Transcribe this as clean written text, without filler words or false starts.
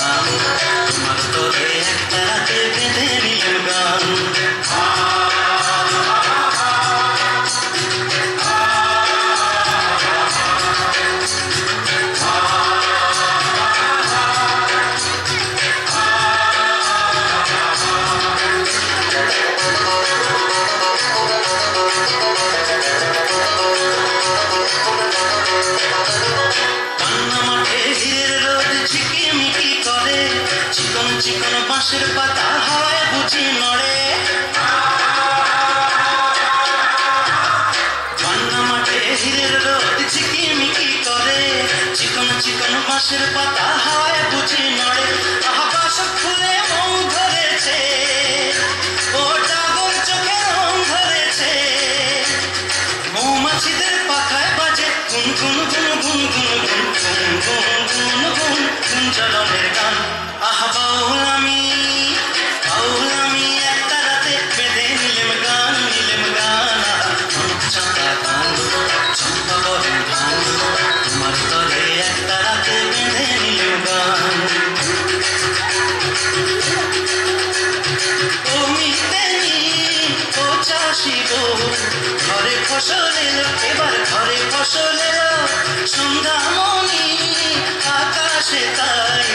গান, তোমার তরে একটা রাতে বেঁধে নিলাম গান। চিকন বাঁশের পাতা হাওয়ায় বুঝি নড়ে, পান্না মাঠে হীরের রোদ ঝিকিমিকি করে। চিকন চিকন বাঁশের পাতা হাওয়ায় বুঝি নড়ে। আকাশ ফুলে মৌ ধরেছে, ও ডাগর চোখে রং ধরেছে। মৌমাছিদের পাখায় বাজে গুন গুন গুন গুন গুন গুন গুন গুন গুন গুঞ্জরণের গান। আহ বাউল আমি একটা রাতে বেঁধে নিলেম গান, নিলেম গান। চাঁদা গান, চম্পা বরণ গান, তোমার তরে একটা রাতে বেঁধে নিলেম গান। ও মিতেনি ও চাষি গো, ঘরে ফসল এলো, এবার ঘরে ফসল এলো। সন্ধ্যামণি আকাশে তাই